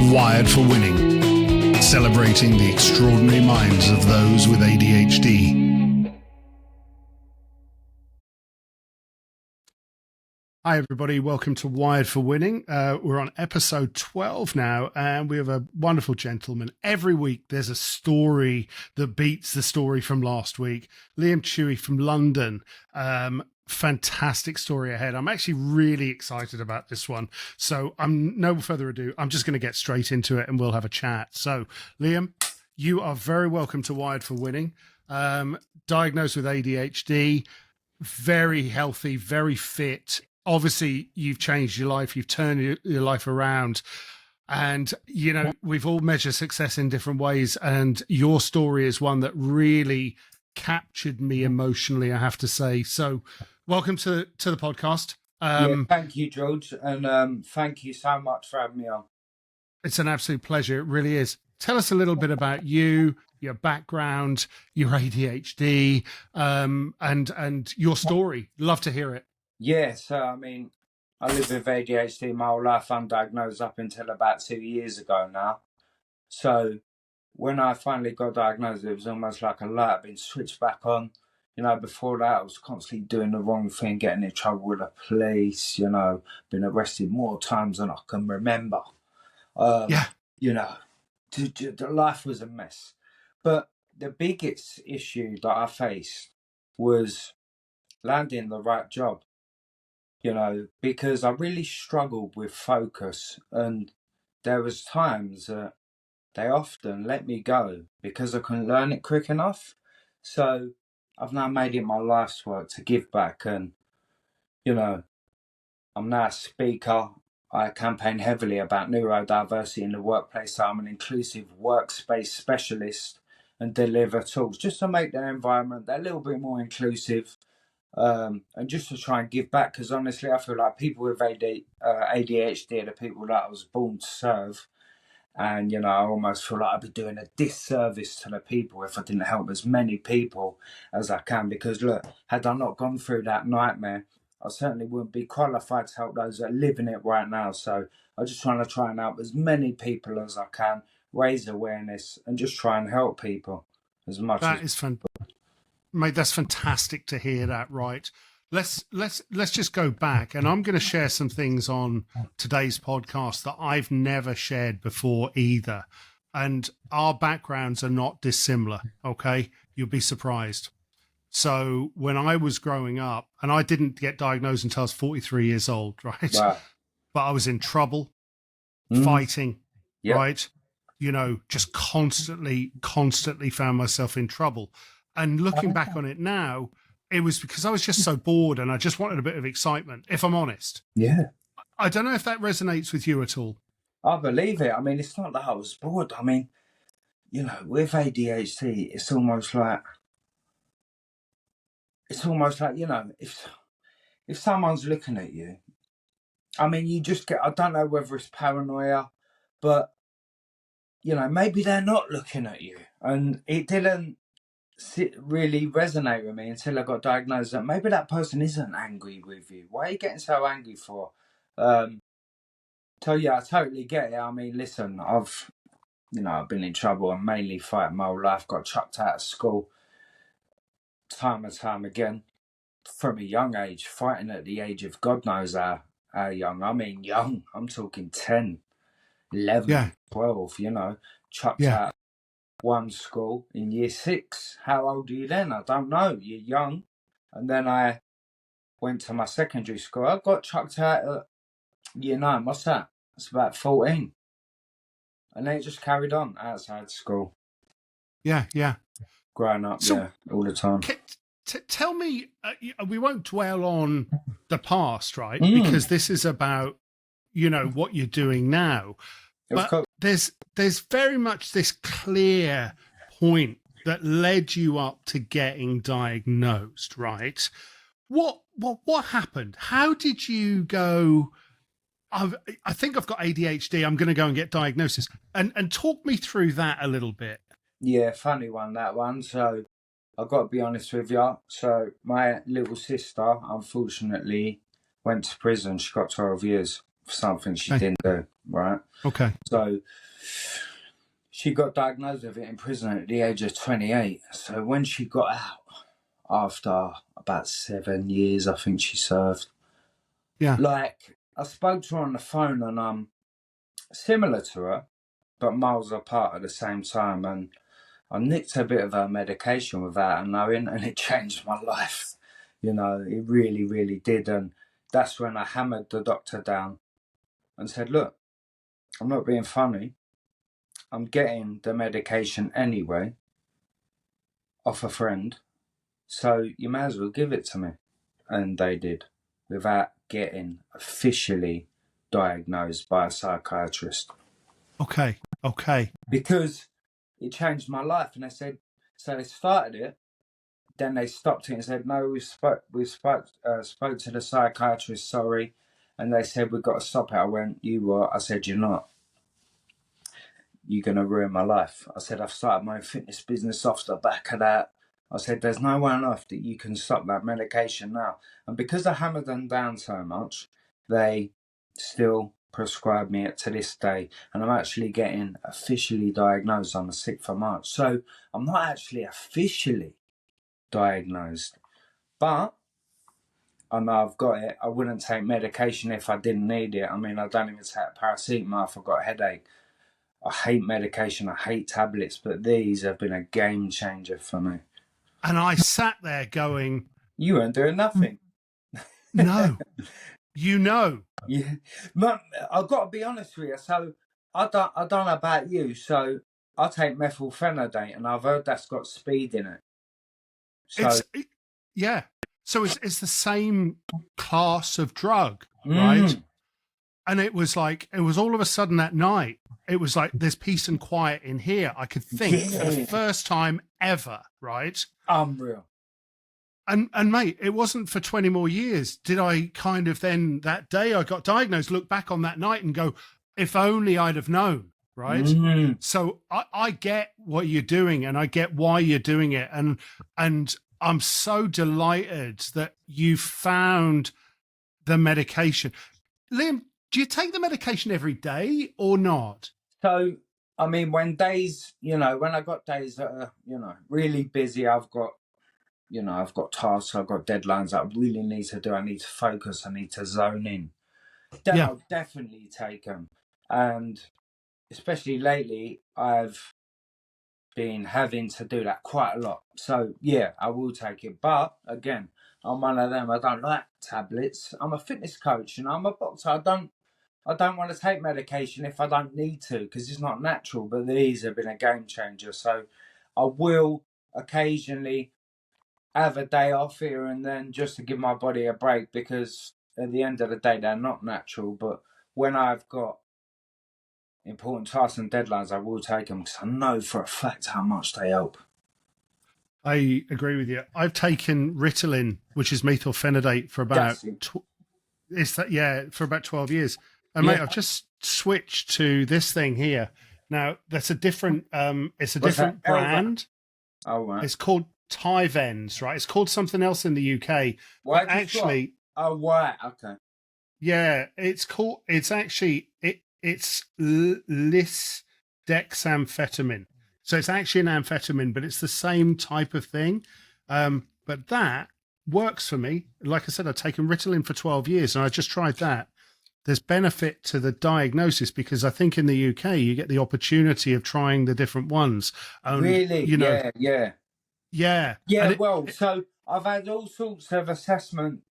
Wired for Winning, celebrating the extraordinary minds of those with ADHD. Hi everybody, welcome to Wired for Winning. We're on episode 12 now, and we have a wonderful gentleman. Every week there's a story that beats the story from last week. Liam Tuohy from London. Fantastic story ahead. I'm actually really excited about this one. So no further ado, I'm just going to get straight into it and we'll have a chat. So Liam, you are very welcome to Wired for Winning. Diagnosed with ADHD, very healthy, very fit. Obviously, you've changed your life. You've turned your life around. And, you know, we've all measured success in different ways. And your story is one that really captured me emotionally, I have to say. So welcome to the podcast. Thank you, George. And thank you so much for having me on. It's an absolute pleasure. It really is. Tell us a little bit about you, your background, your ADHD, and your story. Love to hear it. Yeah, so I mean, I lived with ADHD my whole life, undiagnosed up until about 2 years ago now. So when I finally got diagnosed, it was almost like a light had been switched back on. You know, before that, I was constantly doing the wrong thing, getting in trouble with the police, you know, been arrested more times than I can remember. You know, life was a mess. But the biggest issue that I faced was landing the right job. You know, because I really struggled with focus, and there was times that they often let me go because I couldn't learn it quick enough. So I've now made it my life's work to give back, and you know, I'm now a speaker. I campaign heavily about neurodiversity in the workplace. So I'm an inclusive workspace specialist and deliver talks just to make their environment a little bit more inclusive. And just to try and give back, because honestly, I feel like people with ADHD are the people that I was born to serve. And, you know, I almost feel like I'd be doing a disservice to the people if I didn't help as many people as I can. Because, look, had I not gone through that nightmare, I certainly wouldn't be qualified to help those that are living it right now. So I'm just trying to help as many people as I can, raise awareness, and just try and help people as much That is fantastic. Mate, that's fantastic to hear that. Right. Let's just go back, and I'm going to share some things on today's podcast that I've never shared before either. And our backgrounds are not dissimilar. Okay. You'll be surprised. So when I was growing up, and I didn't get diagnosed until I was 43 years old, right? Wow. But I was in trouble, fighting, Yep. right? You know, just constantly found myself in trouble. And looking back on it now, it was because I was just so bored and I just wanted a bit of excitement, if I'm honest. Yeah. I don't know if that resonates with you at all. I believe it. I mean, it's not that I was bored. I mean, you know, with ADHD, it's almost like, you know, if someone's looking at you, I mean, you just get, I don't know whether it's paranoia, but, you know, maybe they're not looking at you. And it didn't really resonate with me until I got diagnosed that maybe that person isn't angry with you. Why are you getting so angry for? So yeah, I totally get it. I mean, listen, I've been in trouble and mainly fighting my whole life. Got chucked out of school time and time again from a young age, fighting at the age of God knows how young. I mean, young. I'm talking 10, 11, 12, you know, chucked out one school in year 6. How old are you then? I don't know. You're young. And then I went to my secondary school. I got chucked out at year 9. What's that? It's about 14. And then it just carried on outside school. Yeah. Growing up, all the time. Tell me, we won't dwell on the past, right? Because this is about, you know, what you're doing now. But there's very much this clear point that led you up to getting diagnosed, right? What happened? How did you go, I think I've got ADHD, I'm going to go and get diagnosis. And talk me through that a little bit. Yeah, funny one, that one. So I've got to be honest with you. So my little sister, unfortunately, went to prison. She got 12 years for something she didn't do. right? Okay. So she got diagnosed with it in prison at the age of 28. So when she got out, after about 7 years, I think she served, Yeah. like, I spoke to her on the phone, and I'm similar to her, but miles apart at the same time. And I nicked a bit of her medication without her knowing, and it changed my life. You know, it really, really did. And that's when I hammered the doctor down and said, look, I'm not being funny. I'm getting the medication anyway off a friend. So you may as well give it to me. And they did, without getting officially diagnosed by a psychiatrist. Okay. Okay. Because it changed my life. And they said, so they started it. Then they stopped it and said, no, we spoke to the psychiatrist, sorry. And they said, we've got to stop it. I went, you what? I said, you're not. You're going to ruin my life. I said, I've started my fitness business off the back of that. I said, there's no way on earth that you can stop that medication now. And because I hammered them down so much, they still prescribe me it to this day. And I'm actually getting officially diagnosed on the 6th of March. So I'm not actually officially diagnosed, but I know I've got it. I wouldn't take medication if I didn't need it. I mean, I don't even take paracetamol if I've got a headache. I hate medication, I hate tablets, but these have been a game changer for me. And I sat there going, You weren't doing nothing. no, you know. Yeah, but I've got to be honest with you. So I don't know about you. So I take methylphenidate, and I've heard that's got speed in it. So Yeah. So it's the same class of drug, right? And it was like, it was all of a sudden that night, it was like, there's peace and quiet in here. I could think for the first time ever, right? Unreal. And mate, it wasn't for 20 more years. Did I kind of then, that day I got diagnosed, look back on that night and go, if only I'd have known, right? So I get what you're doing, and I get why you're doing it. And I'm so delighted that you found the medication. Liam, do you take the medication every day or not? So, I mean, when I got days that are, really busy, I've got tasks, I've got deadlines that I really need to do. I need to focus, I need to zone in. Then I'll definitely take them. And especially lately, I've been having to do that quite a lot. So, yeah, I will take it. But again, I'm one of them. I don't like tablets. I'm a fitness coach and I'm a boxer. I don't want to take medication if I don't need to, because it's not natural. But these have been a game changer. So I will occasionally have a day off here and then, just to give my body a break, because at the end of the day, they're not natural. But when I've got important tasks and deadlines, I will take them, because I know for a fact how much they help. I agree with you. I've taken Ritalin, which is methylphenidate, for about for about 12 years. And mate, I've just switched to this thing here. Now, that's a different it's a different brand. Oh, right. It's called Tyvens, right? It's called something else in the UK. Why but actually, oh, right, okay. Yeah, it's lisdexamphetamine. So it's actually an amphetamine, but it's the same type of thing. But that works for me. Like I said, I've taken Ritalin for 12 years, and I just tried that. There's benefit to the diagnosis, because I think in the UK you get the opportunity of trying the different ones. Really? Yeah. Yeah, so I've had all sorts of assessment.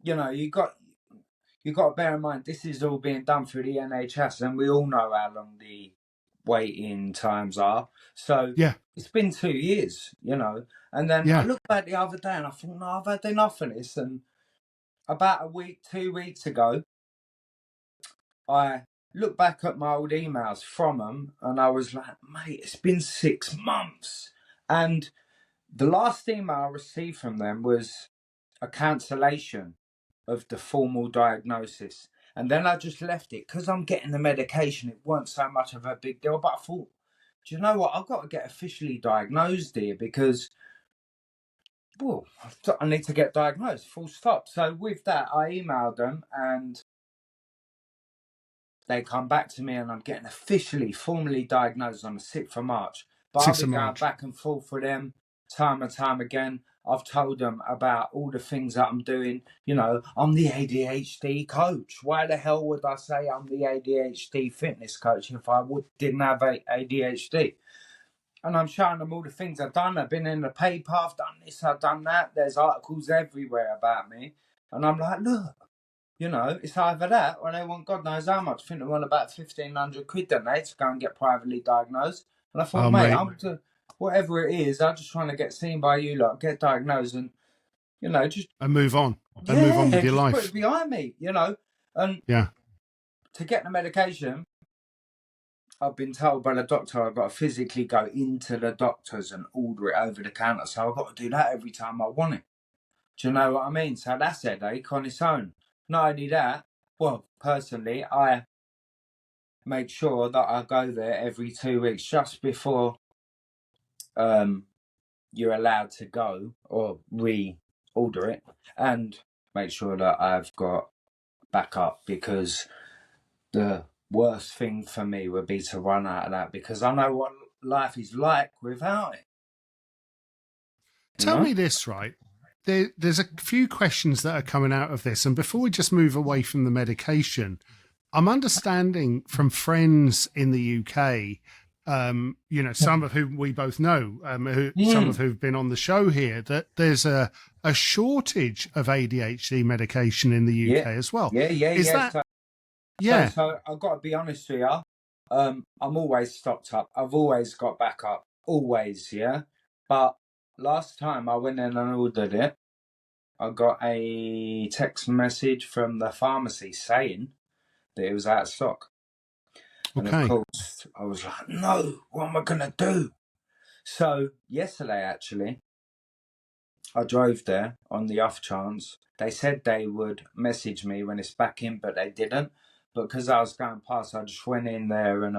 You got to bear in mind, this is all being done through the NHS, and we all know how long the waiting times are. So it's been 2 years, and then I looked back the other day and I thought, no, I've had enough of this. And about 2 weeks ago, I looked back at my old emails from them, and I was like, mate, it's been 6 months. And the last email I received from them was a cancellation of the formal diagnosis. And then I just left it, because I'm getting the medication. It wasn't so much of a big deal. But I thought, do you know what? I've got to get officially diagnosed here, because, well, I need to get diagnosed, full stop. So with that, I emailed them, and they come back to me and I'm getting formally diagnosed on the 6th of March. But I've 6th of been going March. back and forth with them time and time again. I've told them about all the things that I'm doing. You know, I'm the ADHD coach. Why the hell would I say I'm the ADHD fitness coach if I didn't have ADHD? And I'm showing them all the things I've done. I've been in the paper, I've done this, I've done that. There's articles everywhere about me. And I'm like, look, you know, it's either that or they want God knows how much. I think they want about 1,500 quid, don't they, to go and get privately diagnosed. And I thought, mate, whatever it is, I'm just trying to get seen by you lot, get diagnosed and, you know, just... And move on. And move on with your life. Put it behind me, you know. And to get the medication, I've been told by the doctor I've got to physically go into the doctors and order it over the counter. So I've got to do that every time I want it. Do you know what I mean? So that's a headache on its own. Not only that, well, personally, I make sure that I go there every 2 weeks just before you're allowed to go or re-order it, and make sure that I've got backup, because the worst thing for me would be to run out of that, because I know what life is like without it. Tell me this, right? There's a few questions that are coming out of this. And before we just move away from the medication, I'm understanding from friends in the UK, you know, some of whom we both know, some of who've been on the show here, that there's a shortage of ADHD medication in the UK as well. So I've got to be honest with you. I'm always stocked up. I've always got backup. Always, yeah. But last time I went in and ordered it, I got a text message from the pharmacy saying that it was out of stock. And of course, I was like, no, what am I going to do? So yesterday, actually, I drove there on the off chance. They said they would message me when it's back in, but they didn't. But because I was going past, I just went in there and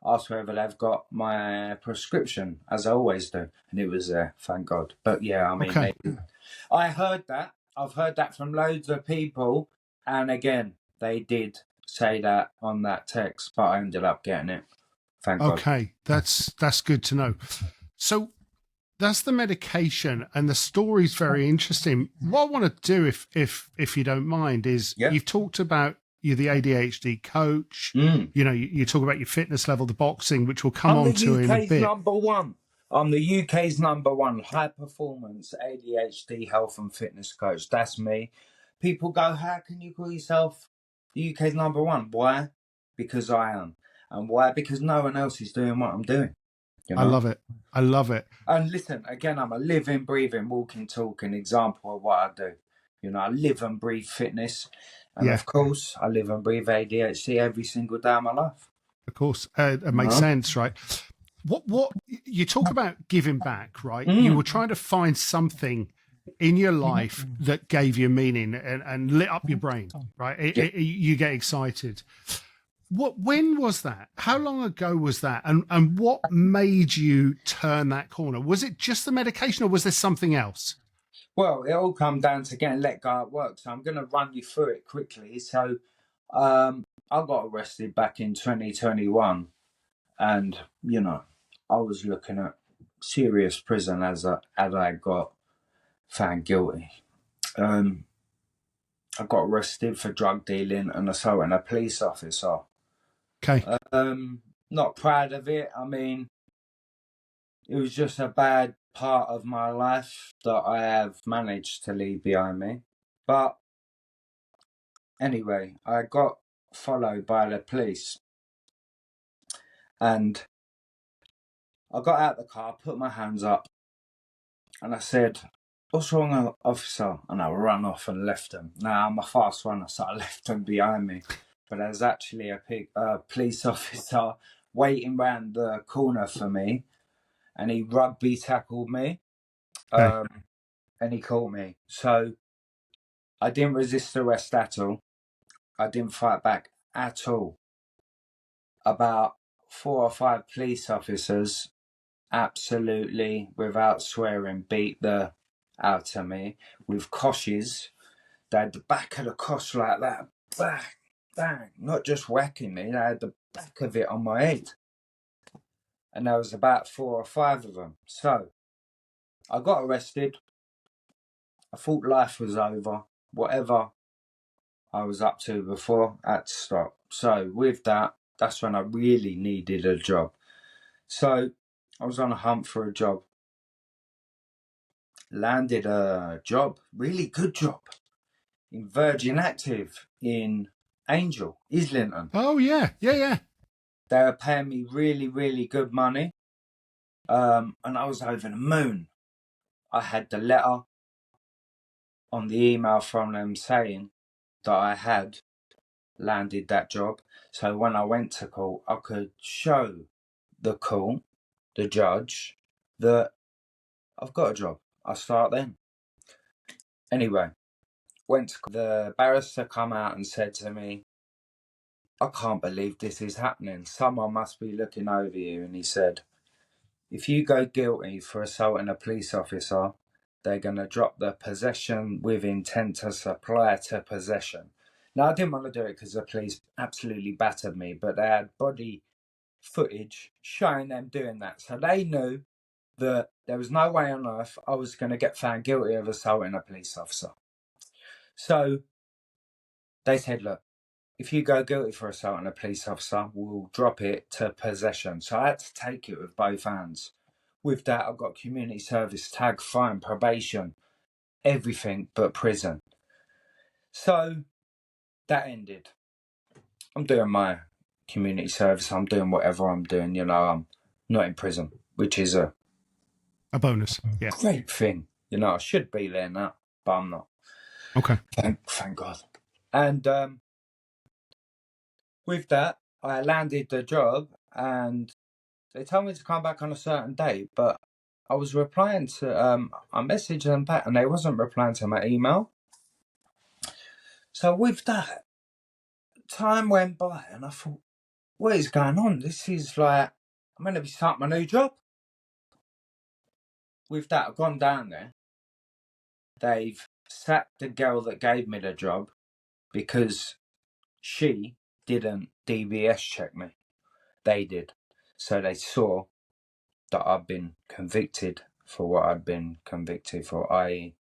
asked whether they've got my prescription, as I always do. And it was there, thank God. But yeah, I mean, I heard that. I've heard that from loads of people. And again, they did say that on that text, but I ended up getting it. Thank God. Okay, that's good to know. So that's the medication, and the story's very interesting. What I want to do, if you don't mind, is you've talked about you're the ADHD coach. You know, you talk about your fitness level, the boxing, which we'll come on to in a bit. I'm the UK's number one high performance ADHD health and fitness coach. That's me. People go, how can you call yourself the UK's number one? Why? Because I am. And why? Because no one else is doing what I'm doing. You know? I love it. And listen, again, I'm a living, breathing, walking, talking example of what I do. You know, I live and breathe fitness. And of course, I live and breathe ADHD every single day of my life. Of course. It makes sense, right? What you talk about giving back, right? You were trying to find something in your life that gave you meaning and lit up your brain, right? You get excited. When was that? How long ago was that? And what made you turn that corner? Was it just the medication, or was there something else? Well, it all come down to getting let go at work. So I'm going to run you through it quickly. So I got arrested back in 2021, and, you know, I was looking at serious prison as I got found guilty. I got arrested for drug dealing and assaulting a police officer. Okay. Not proud of it. I mean, it was just a bad part of my life that I have managed to leave behind me. But anyway, I got followed by the police. And I got out of the car, put my hands up, and I said, "What's wrong, officer?" And I ran off and left them. Now, I'm a fast runner, so I left them behind me. But there's actually a police officer waiting round the corner for me, and he rugby tackled me, and he caught me. So I didn't resist arrest at all. I didn't fight back at all. About 4 or 5 police officers, absolutely, without swearing, beat the out of me with coshes. They had the back of the cosh like that. Bah! bang, not just whacking me, they had the back of it on my head. And there was about 4 or 5 of them. So I got arrested. I thought life was over. Whatever I was up to before, I had to stop. So with that, that's when I really needed a job. So I was on a hunt for a job. Landed a job, really good job, in Virgin Active in Angel, Islington. Oh, yeah. Yeah. They were paying me really, really good money. And I was over the moon. I had the letter on the email from them saying that I had landed that job. So when I went to court, I could show the court, the judge, that I've got a job. I start then. Anyway, went to the barrister come out and said to me, I can't believe this is happening. Someone must be looking over you. And he said, if you go guilty for assaulting a police officer, they're going to drop the possession with intent to supply to possession. Now, I didn't want to do it because the police absolutely battered me, but they had body footage showing them doing that. So they knew that there was no way on earth I was going to get found guilty of assaulting a police officer. So they said, look, if you go guilty for assaulting a police officer, we'll drop it to possession. So I had to take it with both hands. With that, I've got community service, tag, fine, probation, everything but prison. So that ended. I'm doing my community service. I'm doing whatever I'm doing. I'm not in prison, which is a bonus. Yeah. great thing. I should be there now, but I'm not. Okay. Thank God. And with that, I landed the job and they told me to come back on a certain date, but I was replying to, I messaged them back and they wasn't replying to my email. So with that, time went by and I thought, what is going on? This is like, I'm going to be starting my new job. With that, I've gone down there. They've sacked the girl that gave me the job because she didn't DBS check me. They did. So they saw that I've been convicted for what I've been convicted for, i.e.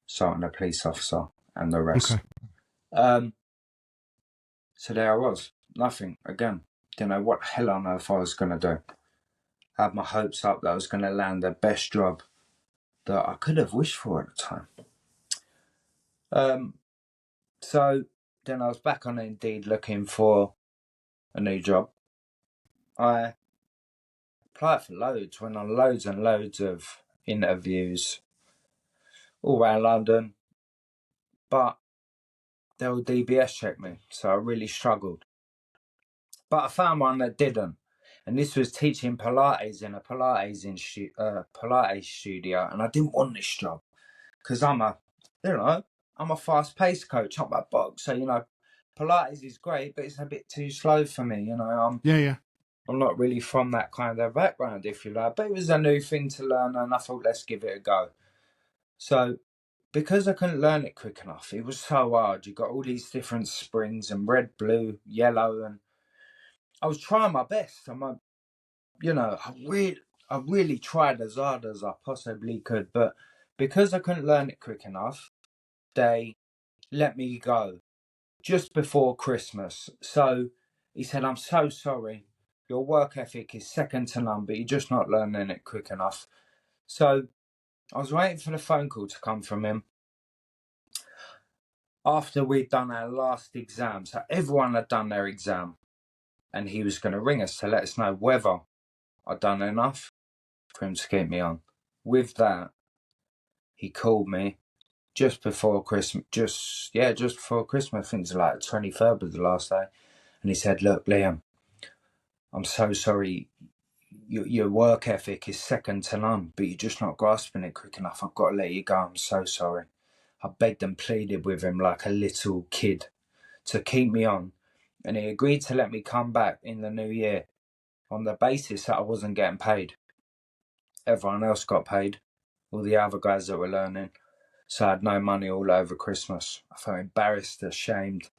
assaulting a police officer and the rest. Okay. So there I was. Nothing. Again, didn't know what the hell on earth I was going to do. I had my hopes up that I was going to land the best job that I could have wished for at the time. So then I was back on Indeed looking for a new job. I applied for loads, went on loads and loads of interviews all around London, but they will DBS check me, so I really struggled. But I found one that didn't, and this was teaching Pilates in a Pilates studio, and I didn't want this job because I'm a fast-paced coach, I'm a boxer. Pilates is great, but it's a bit too slow for me. I'm not really from that kind of background, if you like, but it was a new thing to learn, and I thought, let's give it a go. So, because I couldn't learn it quick enough, it was so hard. You got all these different springs and red, blue, yellow, and I was trying my best. I really tried as hard as I possibly could, but because I couldn't learn it quick enough, they let me go just before Christmas. So he said, I'm so sorry. Your work ethic is second to none, but you're just not learning it quick enough. So I was waiting for the phone call to come from him after we'd done our last exam. So everyone had done their exam, and he was going to ring us to let us know whether I'd done enough for him to keep me on. With that, he called me just before Christmas, just before Christmas. I think it was like the 23rd was the last day. And he said, look, Liam, I'm so sorry. Your work ethic is second to none, but you're just not grasping it quick enough. I've got to let you go. I'm so sorry. I begged and pleaded with him like a little kid to keep me on. And he agreed to let me come back in the new year on the basis that I wasn't getting paid. Everyone else got paid, all the other guys that were learning. So I had no money all over Christmas. I felt embarrassed, ashamed.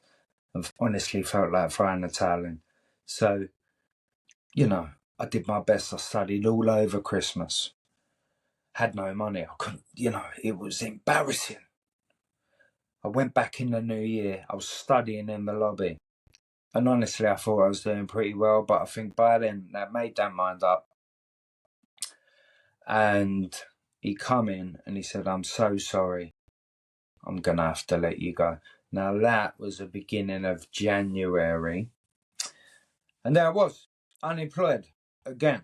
I've honestly felt like throwing the towel in. So, I did my best. I studied all over Christmas. Had no money. I couldn't, it was embarrassing. I went back in the new year. I was studying in the lobby. And honestly, I thought I was doing pretty well. But I think by then, that made that mind up. And he come in and he said, "I'm so sorry. I'm going to have to let you go." Now, that was the beginning of January. And there I was, unemployed again.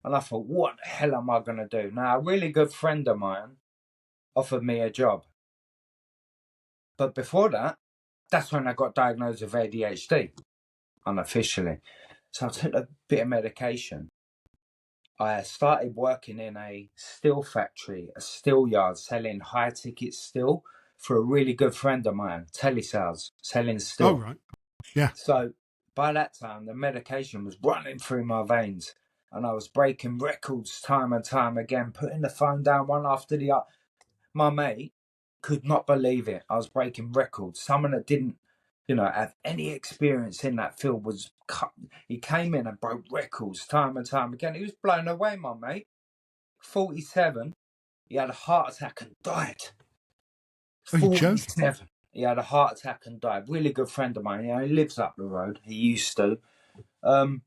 And I thought, what the hell am I going to do? Now, a really good friend of mine offered me a job. But before that, that's when I got diagnosed with ADHD, unofficially. So I took a bit of medication. I started working in a steel factory, a steel yard, selling high-ticket steel for a really good friend of mine, telesales, selling steel. Oh, right. Yeah. So by that time, the medication was running through my veins and I was breaking records time and time again, putting the phone down one after the other. My mate could not believe it. I was breaking records. Someone that didn't, have any experience in that field he came in and broke records time and time again. He was blown away, my mate. 47, he had a heart attack and died. Are you joking? 47. He had a heart attack and died. Really good friend of mine. He lives up the road. He used to. And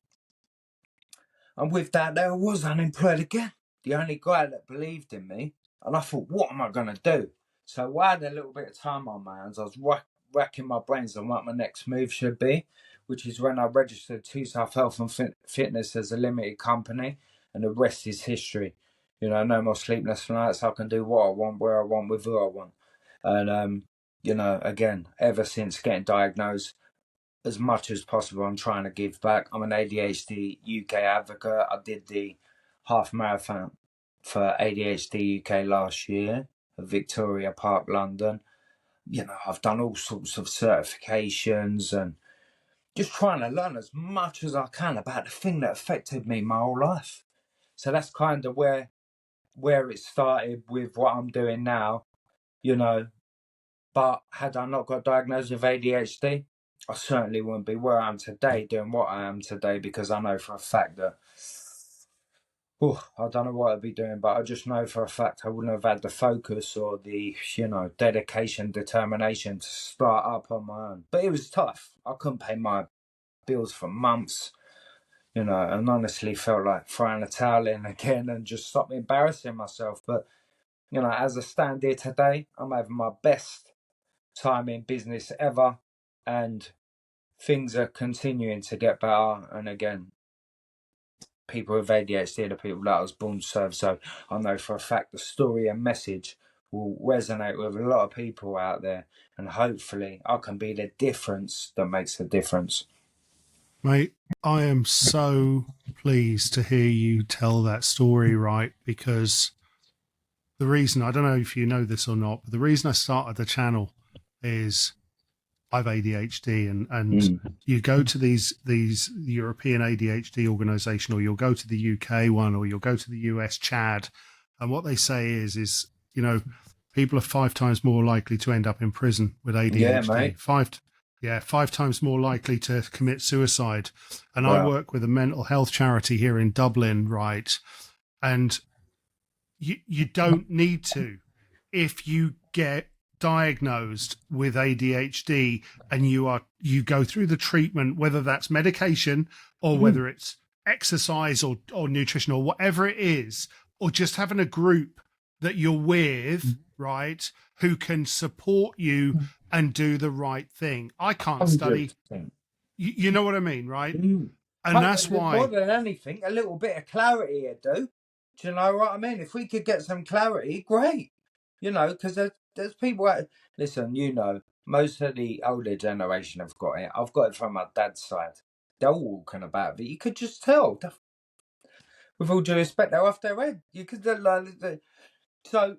with that, there I was unemployed again. The only guy that believed in me. And I thought, what am I going to do? So I had a little bit of time on my hands. I was racking my brains on what my next move should be, which is when I registered to South Health and Fitness as a limited company. And the rest is history. No more sleepless nights. I can do what I want, where I want, with who I want. And, again, ever since getting diagnosed, as much as possible, I'm trying to give back. I'm an ADHD UK advocate. I did the half marathon for ADHD UK last year at Victoria Park, London. I've done all sorts of certifications and just trying to learn as much as I can about the thing that affected me my whole life. So that's kind of where it started with what I'm doing now, But had I not got diagnosed with ADHD, I certainly wouldn't be where I am today doing what I am today, because I know for a fact that, I don't know what I'd be doing, but I just know for a fact I wouldn't have had the focus or the, dedication, determination to start up on my own. But it was tough. I couldn't pay my bills for months, and honestly felt like throwing a towel in again and just stop embarrassing myself. But, as I stand here today, I'm having my best time in business ever, and things are continuing to get better. And again, people with ADHD are the people that I was born to serve, so I know for a fact the story and message will resonate with a lot of people out there, and hopefully I can be the difference that makes the difference. Mate, I am so pleased to hear you tell that story, right? Because the reason, I don't know if you know this or not, but the reason I started the channel is I've ADHD, and you go to these European ADHD organization, or you'll go to the UK one, or you'll go to the US CHAD, and what they say is people are 5 times more likely to end up in prison with ADHD. Yeah, mate. 5 times more likely to commit suicide. And Wow. I work with a mental health charity here in Dublin, right? And you don't need to. If you get diagnosed with ADHD and you go through the treatment, whether that's medication or whether it's exercise or nutrition or whatever it is, or just having a group that you're with, right, who can support you and do the right thing. I can't study. You know what I mean, right? And that's why, more than anything, a little bit of clarity here, do you know what I mean? If we could get some clarity, great. Because there's people out, listen, most of the older generation have got it. I've got it from my dad's side. They're all walking about, but you could just tell, with all due respect, they're off their head. You could, so,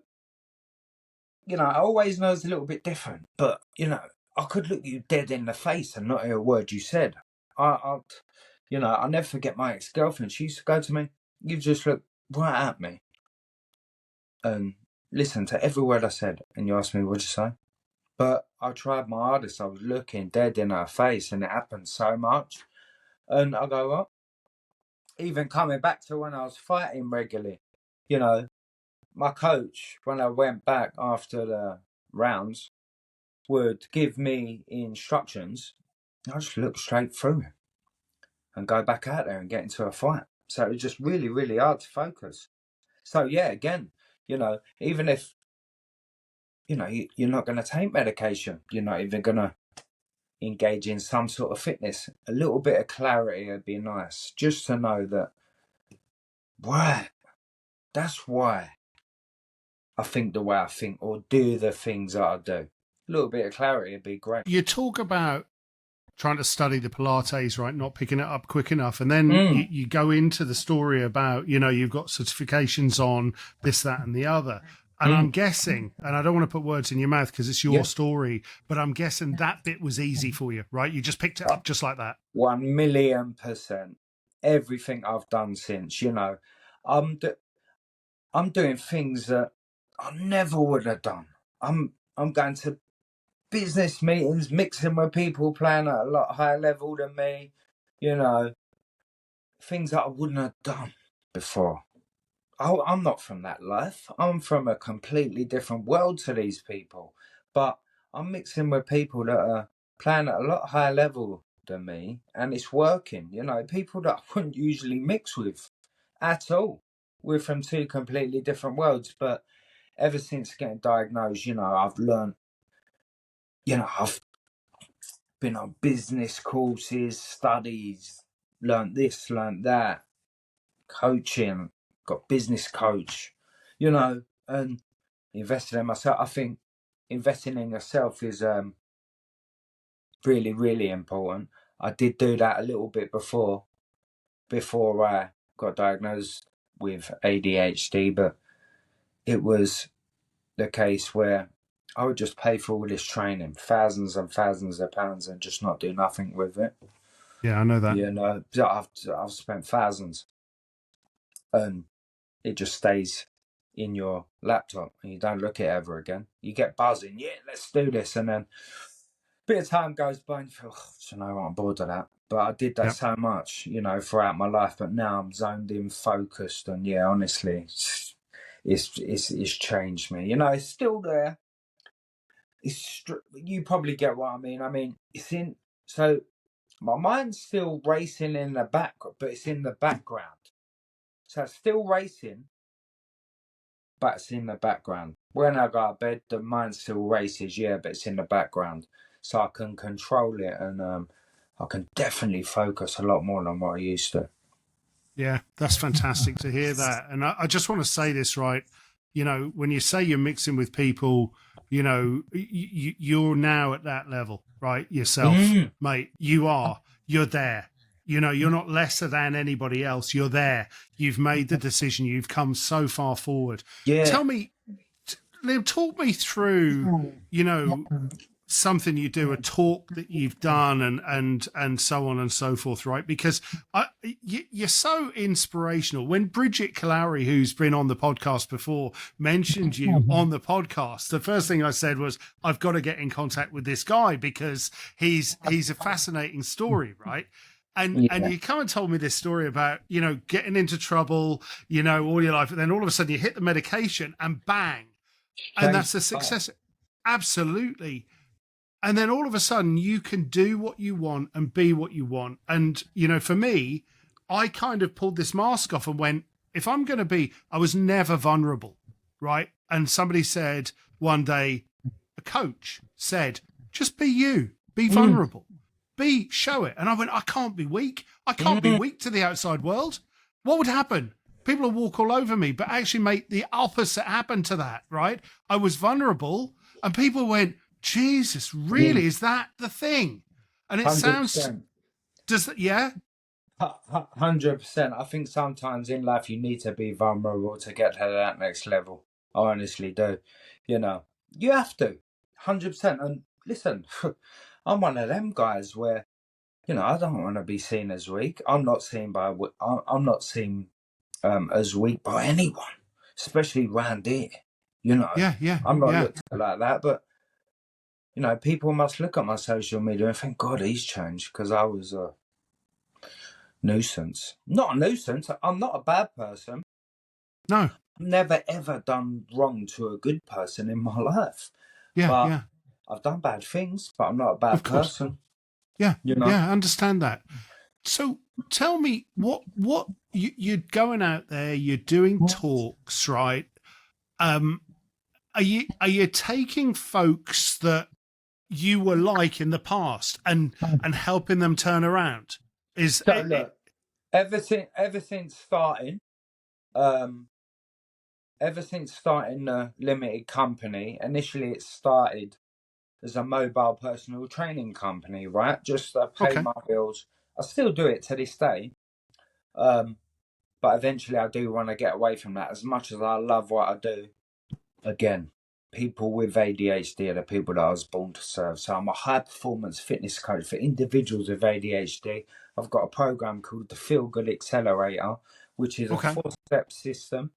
I always know it's a little bit different, but, I could look you dead in the face and not hear a word you said. I'll never forget my ex-girlfriend. She used to go to me, you just look right at me and listen to every word I said, and you asked me, what'd you say? But I tried my hardest. I was looking dead in her face, and it happened so much. And I go, well, even coming back to when I was fighting regularly, you know, my coach, when I went back after the rounds, would give me instructions. I just look straight through him and go back out there and get into a fight. So it was just really, really hard to focus. So yeah, again, even if you're not going to take medication, you're not even going to engage in some sort of fitness. A little bit of clarity would be nice, just to know that why. That's why I think the way I think, or do the things that I do. A little bit of clarity would be great. You talk about trying to study the Pilates, right? Not picking it up quick enough. And then you go into the story about, you've got certifications on this, that, and the other. And I'm guessing, and I don't want to put words in your mouth because it's your story, but I'm guessing that bit was easy for you, right? You just picked it up just like that. 1,000,000%. Everything I've done since, I'm doing things that I never would have done. I'm going to business meetings, mixing with people playing at a lot higher level than me, things that I wouldn't have done before. I'm not from that life. I'm from a completely different world to these people. But I'm mixing with people that are playing at a lot higher level than me, and it's working. People that I wouldn't usually mix with at all. We're from two completely different worlds. But ever since getting diagnosed, I've learned, I've been on business courses, studies, learned this, learned that, coaching, got business coach, and invested in myself. I think investing in yourself is really, really important. I did do that a little bit before I got diagnosed with ADHD, but it was the case where I would just pay for all this training, thousands and thousands of pounds, and just not do nothing with it. Yeah, I know that. I've spent thousands, and it just stays in your laptop, and you don't look at it ever again. You get buzzing, yeah, let's do this, and then a bit of time goes by, and you feel, I'm bored of that. But I did that so much, throughout my life. But now I'm zoned in, focused, and yeah, honestly, it's changed me. It's still there. You probably get what I mean. I mean, so my mind's still racing in the back, but it's in the background. So it's still racing, but it's in the background. When I go to bed, the mind still races, yeah, but it's in the background. So I can control it, and I can definitely focus a lot more than what I used to. Yeah, that's fantastic to hear that. And I just want to say this, right? When you say you're mixing with people, you're now at that level, right? Yourself, mate, you're there. You're not lesser than anybody else. You're there. You've made the decision. You've come so far forward. Yeah. Tell me, Liam, talk me through, something you do, a talk that you've done, and so on and so forth, right? Because you're so inspirational. When Bridget Kalari, who's been on the podcast before, mentioned you on the podcast, the first thing I said was, I've got to get in contact with this guy because he's a fascinating story, right? And you come and told me this story about, getting into trouble, all your life. And then all of a sudden you hit the medication and bang. And that's a success. Absolutely. And then all of a sudden you can do what you want and be what you want. And, for me, I kind of pulled this mask off and went, if I'm going to be, I was never vulnerable, right? And somebody said one day, a coach said, just be you, be vulnerable. Show it. And I went, I can't be weak. I can't be weak to the outside world. What would happen? People will walk all over me, but actually, mate, the opposite happened to that, right? I was vulnerable and people went, Jesus, really? Is that the thing? And it 100%. Yeah? 100%. I think sometimes in life you need to be vulnerable to get to that next level. I honestly do. You have to. 100%. And listen, I'm one of them guys where, I don't want to be seen as weak. I'm not seen as weak by anyone, especially around here. Yeah. I'm not looked at like that, but you know, people must look at my social media and think, God, he's changed, because I was a nuisance. Not a nuisance. I'm not a bad person. No. Never ever done wrong to a good person in my life. Yeah, But yeah. I've done bad things, but I'm not a bad Of course. person. Yeah, You know? yeah. I understand that. So tell me, what you're going out there, you're doing talks, right? Um, are you taking folks that you were like in the past and helping them turn around? Is So it look, ever since starting, um, ever since starting the limited company, initially it started as a mobile personal training company, right? Just to pay okay? my bills. I still do it to this day. Um, but eventually I do want to get away from that. As much as I love what I do, again, people with ADHD are the people that I was born to serve. So I'm a high performance fitness coach for individuals with ADHD. I've got a program called the Feel Good Accelerator, which is a Okay. 4-step system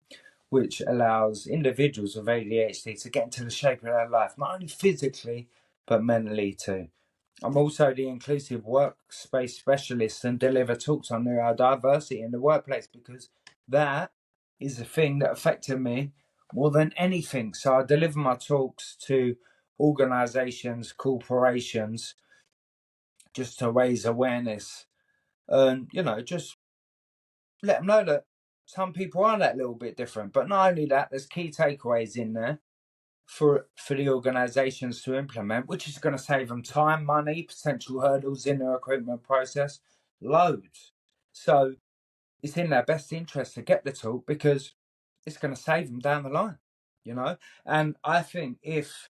which allows individuals with ADHD to get into the shape of their life, not only physically, but mentally too. I'm also the inclusive workspace specialist and deliver talks on neurodiversity in the workplace, because that is a thing that affected me more than anything. So I deliver my talks to organizations, corporations, just to raise awareness and, you know, just let them know that some people are that little bit different. But not only that, there's key takeaways in there for the organisations to implement, which is going to save them time, money, potential hurdles in the recruitment process, loads. So it's in their best interest to get the talk, because it's going to save them down the line, you know. And I think if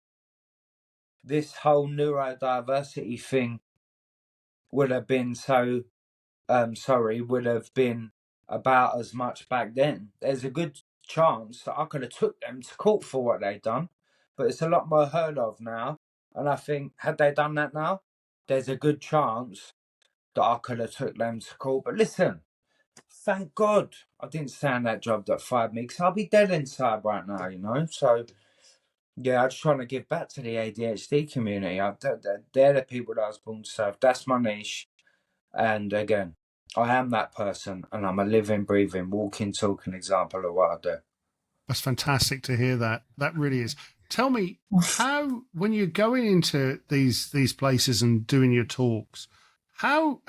this whole neurodiversity thing would have been would have been about as much back then, there's a good chance that I could have took them to court for what they've done. But it's a lot more heard of now. And I think, had they done that now, there's a good chance that I could have took them to court. But listen, thank God I didn't stay on that job that fired me, because I'll be dead inside right now, you know. So yeah, I'm just trying to give back to the ADHD community. They're the people that I was born to serve. That's my niche. And again, I am that person, and I'm a living, breathing, walking, talking example of what I do. That's fantastic to hear that. That really is. Tell me how, when you're going into these places and doing your talks, how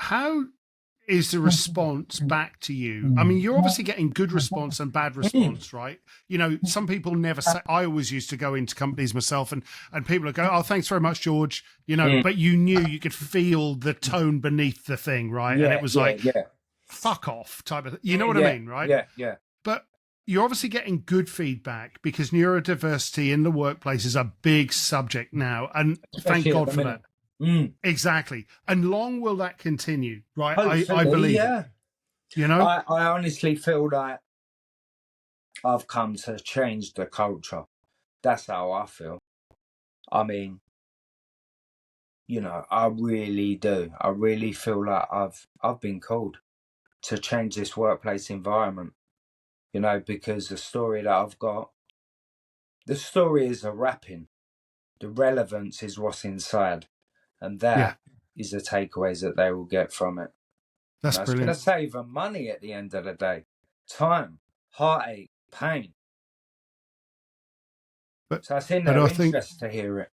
is the response back to you? I mean, you're obviously getting good response and bad response, right? You know, some people never say. I always used to go into companies myself, and people would go, "Oh, thanks very much, George." You know, Mm. but you could feel the tone beneath the thing, right? And it Yeah, was yeah, like, yeah. "Fuck off," type of. You know what I Yeah, mean, right? yeah, yeah. But you're obviously getting good feedback, because neurodiversity in the workplace is a big subject now, and thank Especially at God the for minute. that. Exactly. And long will that continue, right? I Hopefully, believe it. yeah. You know? I honestly feel like I've come to change the culture. That's how I feel. I mean, you know, I really do. I really feel like I've been called to change this workplace environment. You know, because the story that I've got, the story is a wrapping. The relevance is what's inside, and Yeah, that is the takeaways that they will get from it. You that's know, it's going to brilliant. save them money at the end of the day, time, heartache, pain. But So it's in but their I think, interest to hear it.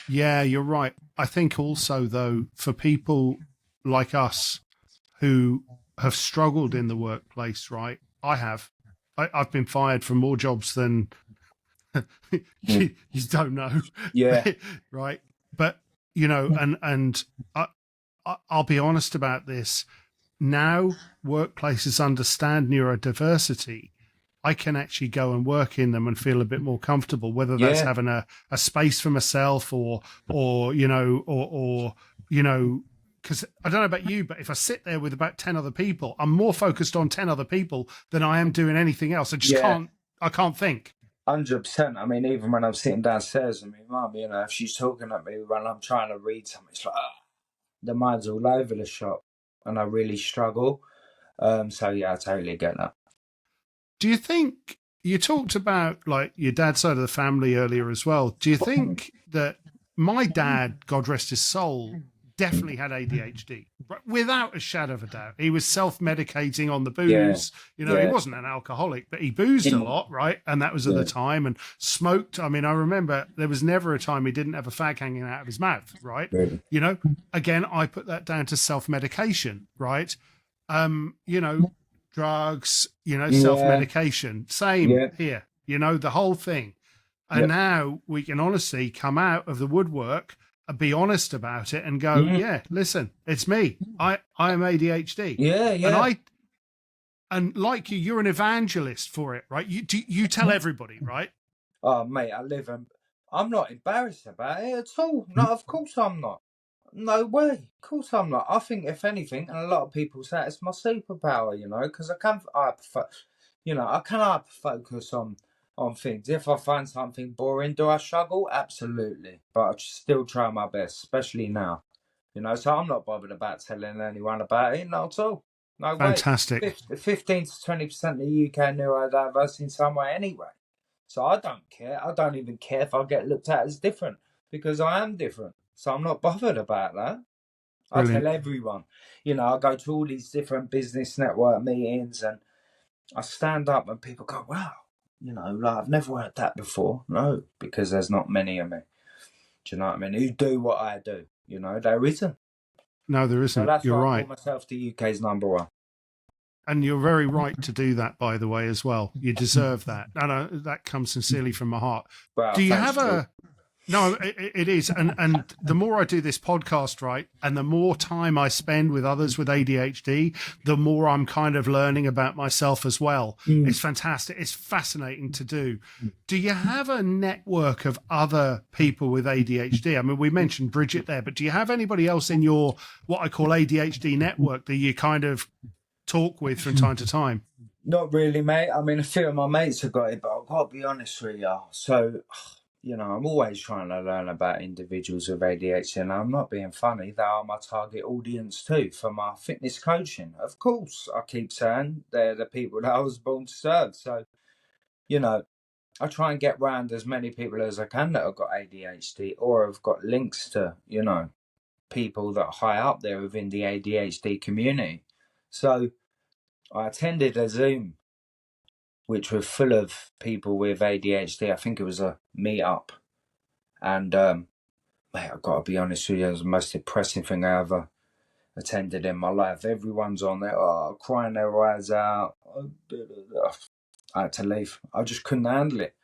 yeah, you're right. I think also though, for people like us who have struggled in the workplace, right? I have. I've been fired from more jobs than Mm. you don't know, Yeah, right? But you know, and I'll be honest about this. Now workplaces understand neurodiversity. I can actually go and work in them and feel a bit more comfortable, whether that's yeah, having a space for myself or you know, or you know, because I don't know about you, but if I sit there with about 10 other people, I'm more focused on 10 other people than I am doing anything else. yeah, I can't think. 100%. I mean, even when I'm sitting downstairs with my mum, you know, if she's talking at me when I'm trying to read something, it's like the mind's all over the shop, and I really struggle. So yeah, I totally get that. Do you think you talked about like your dad's side of the family earlier as well? Do you think that my dad, God rest his soul, definitely had ADHD, without a shadow of a doubt. He was self-medicating on the Yeah, booze. You know, he yeah, wasn't an alcoholic, but he boozed a lot, right? And that was at the yeah. time, and smoked. I mean, I remember there was never a time he didn't have a fag hanging out of his mouth, right? Really. You know, again, I put that down to self-medication, right? You know, drugs, you know, Yeah, self-medication. Same yeah. here, you know, the whole thing. And Yep. now we can honestly come out of the woodwork and be honest about it and go, Mm. yeah, listen, it's me. I am ADHD. Yeah, And yeah. like you're an evangelist for it, right? You tell everybody, right? Oh, mate, I'm not embarrassed about it at all. No, of course I'm not. No way. Of course I'm not. I think if anything, and a lot of people say it's my superpower, because I can hyper focus on things. If I find something boring, do I struggle? Absolutely. But I still try my best, especially now. So I'm not bothered about telling anyone about it, not at all. No way. Fantastic. 15 to 20% of the UK neurodiverse in some way anyway. So I don't care. I don't even care if I get looked at as different because I am different. So I'm not bothered about that. I Brilliant. tell everyone. I go to all these different business network meetings and I stand up and people go, wow, like I've never heard that before. No, because there's not many of me. Do you know what I mean? Who do what I do? There isn't. No, there So isn't. that's You're why I call right. myself the UK's number one. And you're very right to do that, by the way, as well. You deserve that. And that comes sincerely from my heart. Well, Do you thanks, have Phil. No, it is. And the more I do this podcast, right, and the more time I spend with others with ADHD, the more I'm kind of learning about myself as well. It's fantastic. It's fascinating to do. Do you have a network of other people with ADHD? I mean, we mentioned Bridget there, but do you have anybody else in your, what I call ADHD network, that you kind of talk with from time to time? Not really, mate. I mean, a few of my mates have got it, but I've got to be honest with you. So, I'm always trying to learn about individuals with ADHD, and I'm not being funny. They are my target audience too for my fitness coaching. Of course, I keep saying they're the people that I was born to serve. So, I try and get round as many people as I can that have got ADHD or have got links to, people that are high up there within the ADHD community. So, I attended a Zoom which were full of people with ADHD. I think it was a meet-up. And, mate, I've got to be honest with you, it was the most depressing thing I ever attended in my life. Everyone's on there, crying their eyes out. I had to leave. I just couldn't handle it.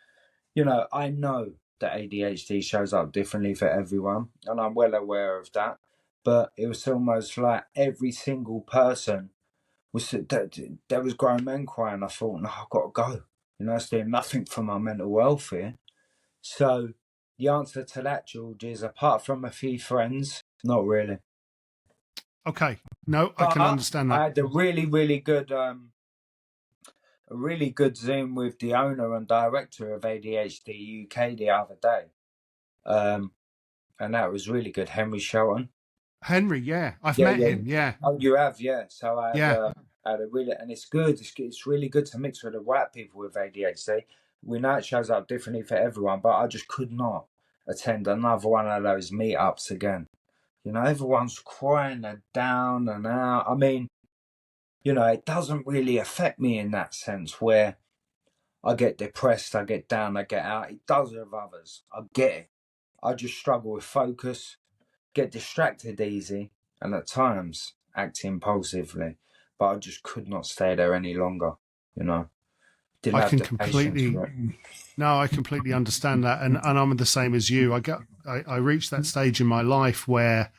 I know that ADHD shows up differently for everyone, and I'm well aware of that. But it was almost like every single person there was grown men crying. I thought, no, I've got to go. It's doing nothing for my mental welfare. So the answer to that, George, is apart from a few friends, not really. Okay. No, I But can understand I that. had a really, really good Zoom with the owner and director of ADHD UK the other day. And that was really good. Henry Shelton. Henry, yeah. I've Yeah, met yeah. him. Yeah. Oh, you have, yeah. So Yeah. I had a really, and it's good. It's really good to mix with the white people with ADHD. We know it shows up differently for everyone, but I just could not attend another one of those meetups again. Everyone's crying and down and out. I mean, it doesn't really affect me in that sense where I get depressed, I get down, I get out. It does with others. I get it. I just struggle with focus, get distracted easy, and at times act impulsively. But I just could not stay there any longer, Didn't I have can the patience completely for it. No, I completely understand that, and I'm the same as you. I reached that stage in my life where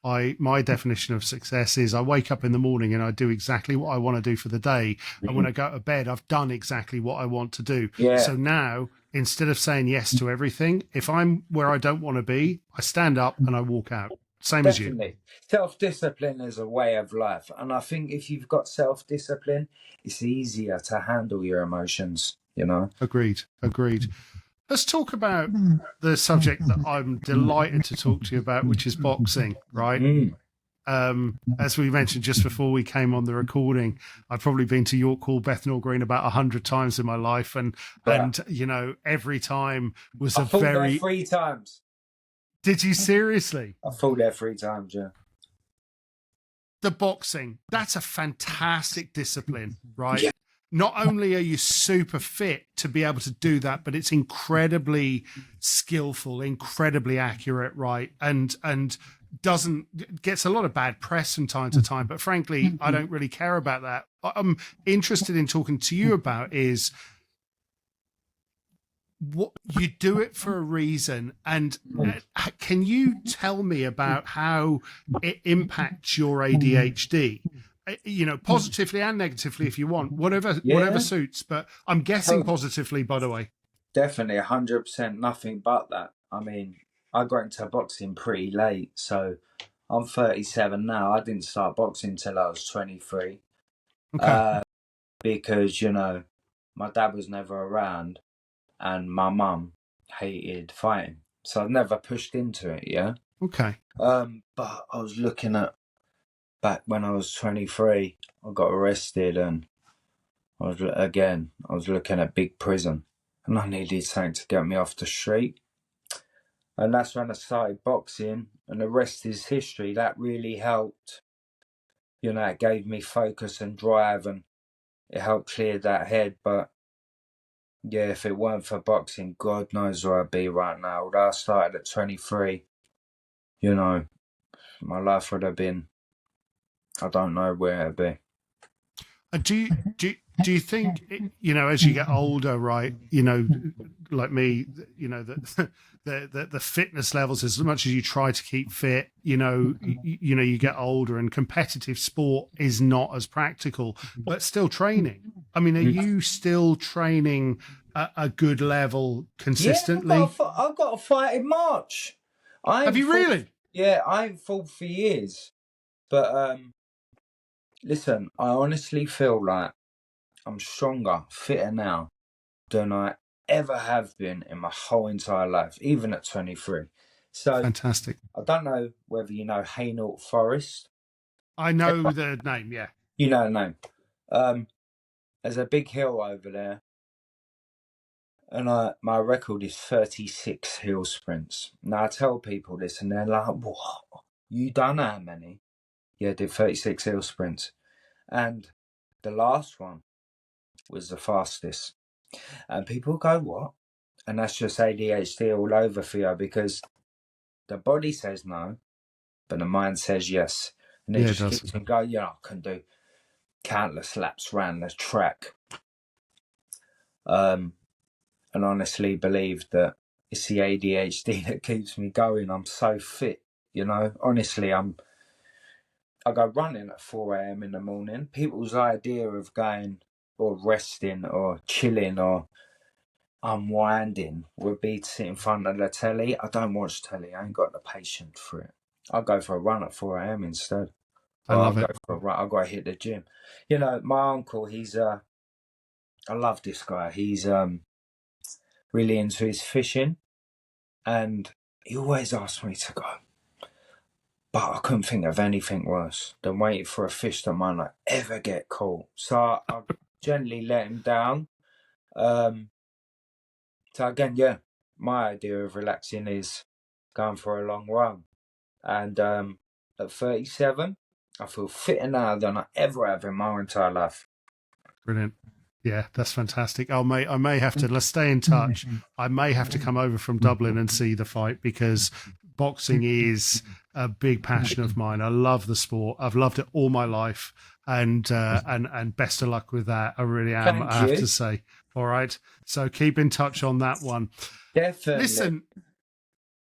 my definition of success is I wake up in the morning and I do exactly what I want to do for the day, and when I go to bed, I've done exactly what I want to do. Yeah, So now, instead of saying yes to everything, if I'm where I don't want to be, I stand up and I walk out. Same as you. definitely. Self-discipline is a way of life. And I think if you've got self-discipline, it's easier to handle your emotions. Agreed. Agreed. Let's talk about the subject that I'm delighted to talk to you about, which is boxing, right? Mm. As we mentioned just before we came on the recording, I've probably been to York Hall, Bethnal Green about 100 times in my life, and But every time was I a fought there very 3 times. Did you seriously? I fought there 3 times, yeah. The boxing, that's a fantastic discipline, right? Yeah. Not only are you super fit to be able to do that, but it's incredibly skillful, incredibly accurate, right? And doesn't gets a lot of bad press from time to time, but frankly, I don't really care about that. What I'm interested in talking to you about is what you do it for a reason, and can you tell me about how it impacts your ADHD? You know, positively and negatively, if you want, whatever Yeah, suits. But I'm guessing positively, by the way. definitely 100% nothing but that. I mean, I got into boxing pretty late, so I'm 37 now. I didn't start boxing till I was 23 Okay, because, you know, my dad was never around and my mum hated fighting. So I've never pushed into it, yeah? okay, But I was looking at back when I was 23, I got arrested and I was looking at big prison and I needed something to get me off the street. And that's when I started boxing, and the rest is history. That really helped. You know, it gave me focus and drive, and it helped clear that head. But yeah, if it weren't for boxing, God knows where I'd be right now. Although I started at 23, you know, my life would have been, I don't know where it'd be. Do you think you know, as you get older, right? You know, like me, you know, the fitness levels, as much as you try to keep fit, you know, you know, you get older, and competitive sport is not as practical, but still training. I mean, are you still training at a good level Yeah, consistently? I've got a fight in March. I Have ain't you fought, really? yeah, I ain't fought for years. But listen, I honestly feel like I'm stronger, fitter now than I ever have been in my whole entire life, even at 23. So Fantastic. I don't know whether you know Hainault Forest. I know the name. Yeah. You know the name. Um, there's a big hill over there, and my record is 36 hill sprints. Now I tell people this, and they're like, "What? You done how many?" Yeah, I did 36 hill sprints, and the last one was the fastest. And people go, "What?" And that's just ADHD all over for you, because the body says no, but the mind says yes. And it Yeah, it just does. keeps on going, yeah, I can do countless laps around the track. And honestly believe that it's the ADHD that keeps me going. I'm so fit, you know. Honestly, I go running at 4 a.m. in the morning. People's idea of going or resting or chilling or unwinding would be to sit in front of the telly. I don't watch telly. I ain't got the patience for it. I'll go for a run at 4 a.m. instead. I Or I'll love go it. for a run. I've got to hit the gym. You know, my uncle, I love this guy. He's really into his fishing, and he always asks me to go. But I couldn't think of anything worse than waiting for a fish that might not ever get caught. So I gently let him down. So again, yeah, my idea of relaxing is going for a long run. And at 37, I feel fitter now than I ever have in my entire life. Brilliant. Yeah, that's fantastic. I may have to, let's stay in touch. I may have to come over from Dublin and see the fight, because boxing is a big passion of mine. I love the sport. I've loved it all my life, and best of luck with that. I really am. Thank I have you. to say. All right. So keep in touch on that one. Definitely. Listen,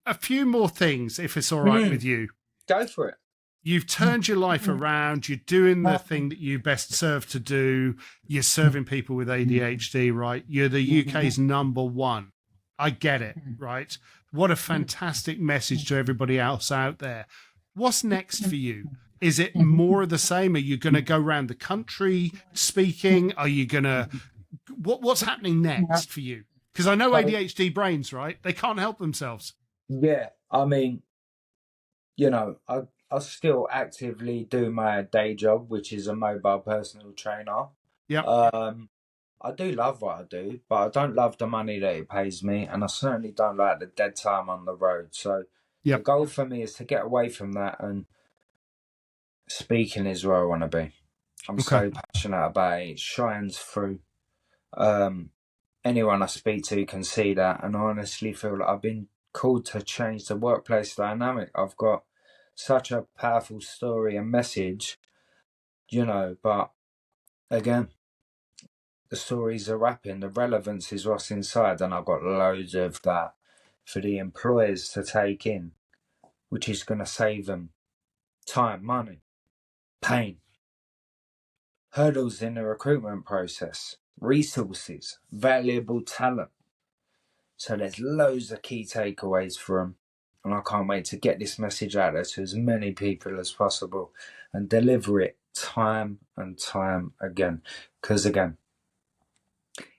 a few more things, if it's all right with you. Go for it. You've turned your life around. You're doing the thing that you best serve to do. You're serving people with ADHD, right? You're the UK's number one. I get it, right? What a fantastic message to everybody else out there. What's next for you? Is it more of the same? Are you going to go around the country speaking? Are you going to, what's happening next for you? Because I know ADHD brains, right? They can't help themselves. Yeah, I mean, you know, I still actively do my day job, which is a mobile personal trainer. Yep. I do love what I do, but I don't love the money that it pays me, and I certainly don't like the dead time on the road. So The goal for me is to get away from that, and speaking is where I want to be. I'm so passionate about it. It shines through. Anyone I speak to can see that, and I honestly feel like I've been called to change the workplace dynamic. I've got such a powerful story and message, but again, the stories are wrapping, the relevance is what's inside, and I've got loads of that for the employers to take in, which is going to save them time, money, pain, hurdles in the recruitment process, resources, valuable talent. So there's loads of key takeaways for them. And I can't wait to get this message out there to as many people as possible and deliver it time and time again. Because again,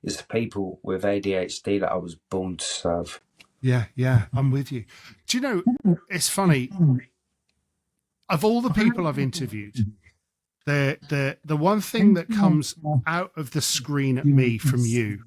it's the people with ADHD that I was born to serve. Yeah, I'm with you. Do you know, it's funny, of all the people I've interviewed, the one thing that comes out of the screen at me from you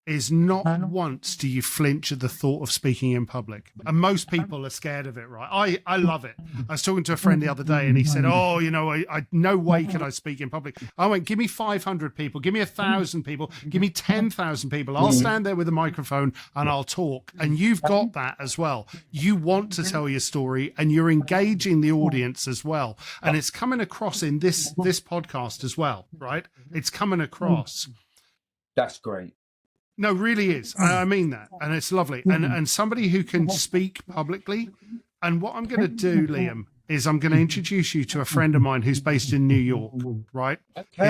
is not once do you flinch at the thought of speaking in public. And most people are scared of it, right? I love it. I was talking to a friend the other day and he said, I no way can I speak in public. I went, give me 500 people, give me 1,000 people, give me 10,000 people. I'll stand there with a microphone and I'll talk. And you've got that as well. You want to tell your story and you're engaging the audience as well. And it's coming across in this podcast as well, right? It's coming across. That's great. No, really is. I mean that. And it's lovely. And somebody who can speak publicly. And what I'm going to do, Liam, is I'm going to introduce you to a friend of mine who's based in New York, right? Okay.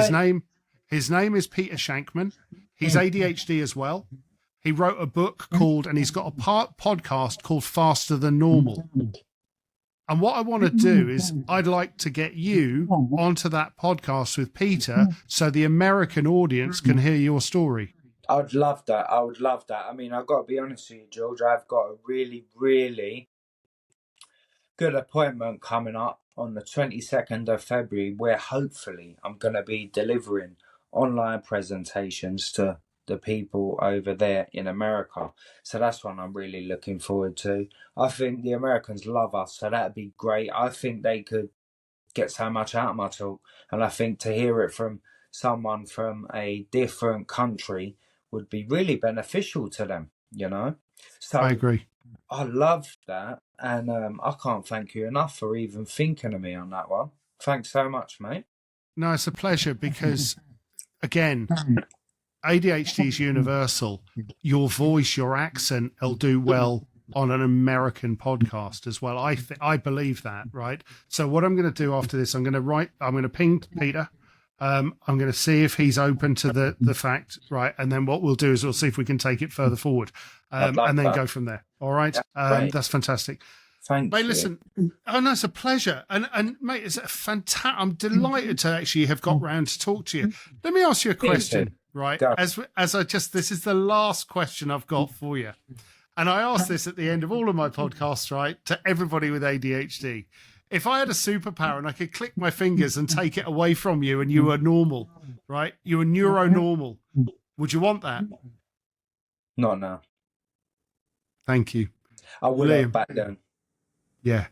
His name is Peter Shankman. He's ADHD as well. He wrote a book called, and he's got a podcast called Faster Than Normal. And what I want to do is I'd like to get you onto that podcast with Peter so the American audience can hear your story. I'd love that. I would love that. I mean, I've got to be honest with you, George. I've got a really, really good appointment coming up on the 22nd of February where hopefully I'm going to be delivering online presentations to the people over there in America. So that's one I'm really looking forward to. I think the Americans love us, so that'd be great. I think they could get so much out of my talk. And I think to hear it from someone from a different country would be really beneficial to them, So I agree. I love that, and I can't thank you enough for even thinking of me on that one. Thanks so much, mate. No, it's a pleasure because, again, ADHD is universal. Your voice, your accent will do well on an American podcast as well. I believe that, right? So what I'm going to do after this, I'm going to ping Peter. I'm going to see if he's open to the fact, right? And then what we'll do is we'll see if we can take it further forward and then go from there. All right? That's fantastic. Thank you. Listen, no, it's a pleasure. And mate, it's a fantastic. I'm delighted to actually have got round to talk to you. Let me ask you a question, right? As this is the last question I've got for you. And I ask this at the end of all of my podcasts, right? To everybody with ADHD. If I had a superpower and I could click my fingers and take it away from you and you were normal, right? You were neuronormal. Would you want that? Not now. Thank you. I will have back then. Yeah,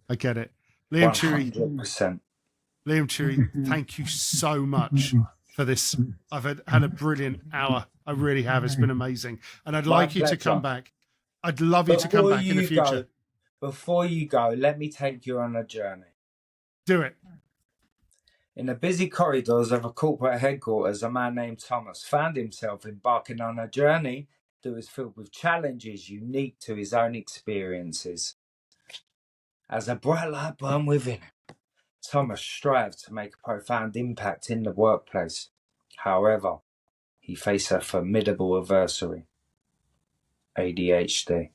I get it. Liam Tuohy, 100%. Liam Tuohy, thank you so much for this. I've had a brilliant hour. I really have. It's been amazing. And I'd like you to come back. I'd love you to come back in the future. Before you go, let me take you on a journey. Do it. In the busy corridors of a corporate headquarters, a man named Thomas found himself embarking on a journey that was filled with challenges unique to his own experiences. As a bright light burned within him, Thomas strived to make a profound impact in the workplace. However, he faced a formidable adversary: ADHD.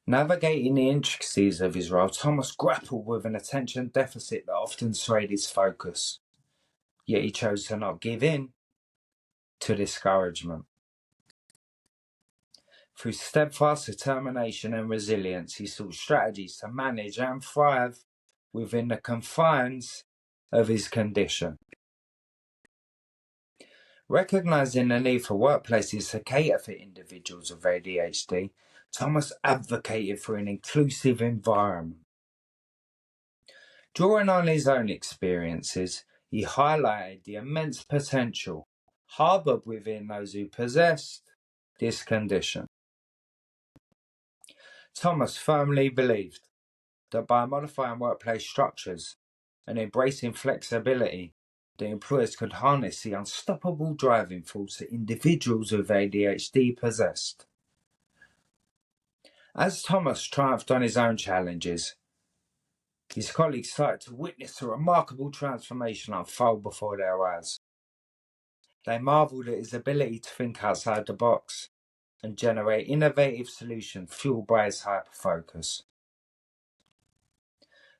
Navigating the intricacies of his role, Thomas grappled with an attention deficit that often swayed his focus. Yet he chose to not give in to discouragement. Through steadfast determination and resilience, he sought strategies to manage and thrive within the confines of his condition. Recognizing the need for workplaces to cater for individuals with ADHD, Thomas advocated for an inclusive environment. Drawing on his own experiences, he highlighted the immense potential harboured within those who possessed this condition. Thomas firmly believed that by modifying workplace structures and embracing flexibility, the employers could harness the unstoppable driving force that individuals with ADHD possessed. As Thomas triumphed on his own challenges, his colleagues started to witness a remarkable transformation unfold before their eyes. They marvelled at his ability to think outside the box and generate innovative solutions fueled by his hyper-focus.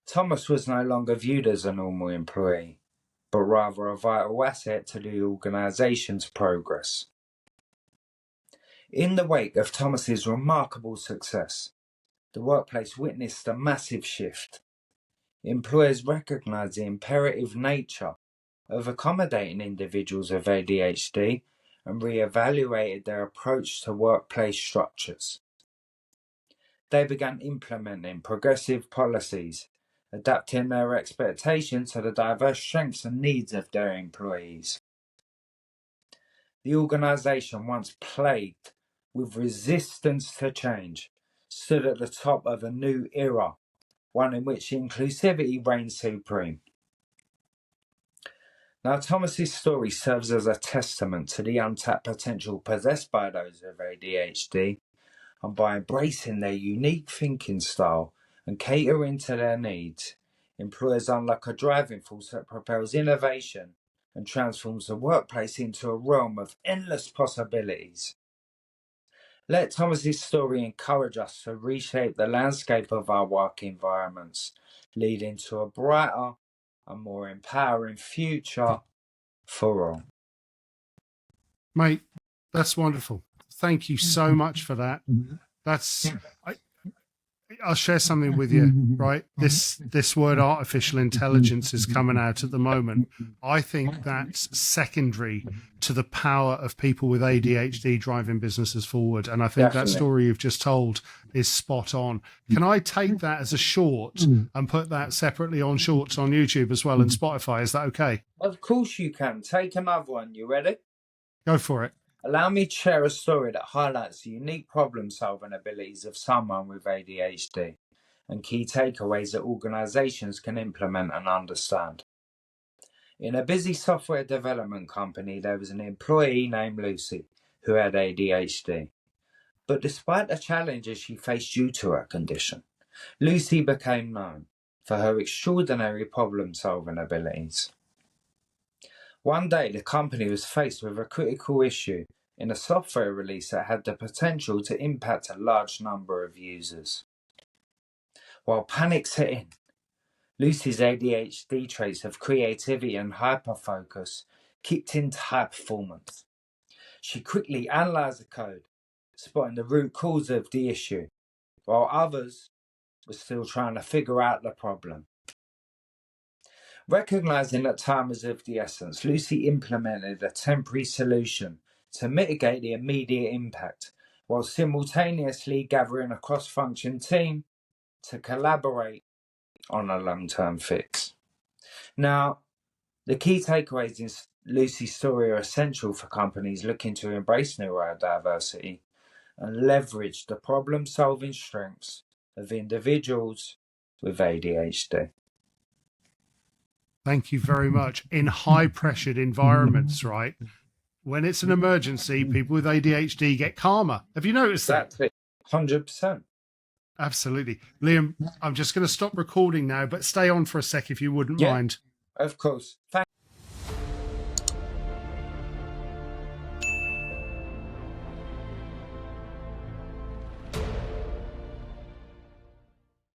Thomas was no longer viewed as a normal employee, but rather a vital asset to the organisation's progress. In the wake of Thomas's remarkable success, the workplace witnessed a massive shift. Employers recognised the imperative nature of accommodating individuals with ADHD and re-evaluated their approach to workplace structures. They began implementing progressive policies, adapting their expectations to the diverse strengths and needs of their employees. The organisation, once plagued with resistance to change, stood at the top of a new era, one in which inclusivity reigned supreme. Now, Thomas's story serves as a testament to the untapped potential possessed by those with ADHD, and by embracing their unique thinking style and catering to their needs, employers unlock a driving force that propels innovation and transforms the workplace into a realm of endless possibilities. Let Thomas's story encourage us to reshape the landscape of our work environments, leading to a brighter and more empowering future for all. Mate, that's wonderful. Thank you so much for that. I'll share something with you, right? This word artificial intelligence is coming out at the moment. I think that's secondary to the power of people with ADHD driving businesses forward. And I think Definitely. that story you've just told is spot on. Can I take that as a short and put that separately on shorts on YouTube as well and Spotify? Is that okay? Of course you can. Take another one. You ready? Go for it. Allow me to share a story that highlights the unique problem-solving abilities of someone with ADHD and key takeaways that organisations can implement and understand. In a busy software development company, there was an employee named Lucy who had ADHD. But despite the challenges she faced due to her condition, Lucy became known for her extraordinary problem-solving abilities. One day, the company was faced with a critical issue in a software release that had the potential to impact a large number of users. While panic set in, Lucy's ADHD traits of creativity and hyperfocus kicked into high performance. She quickly analysed the code, spotting the root cause of the issue, while others were still trying to figure out the problem. Recognising that time was of the essence, Lucy implemented a temporary solution to mitigate the immediate impact, while simultaneously gathering a cross-function team to collaborate on a long-term fix. Now, the key takeaways in Lucy's story are essential for companies looking to embrace neurodiversity and leverage the problem-solving strengths of individuals with ADHD. Thank you very much. In high-pressured environments, right? When it's an emergency, people with ADHD get calmer. Have you noticed that? That's it. 100%. Absolutely. Liam, I'm just going to stop recording now, but stay on for a sec if you wouldn't mind. Of course. Thank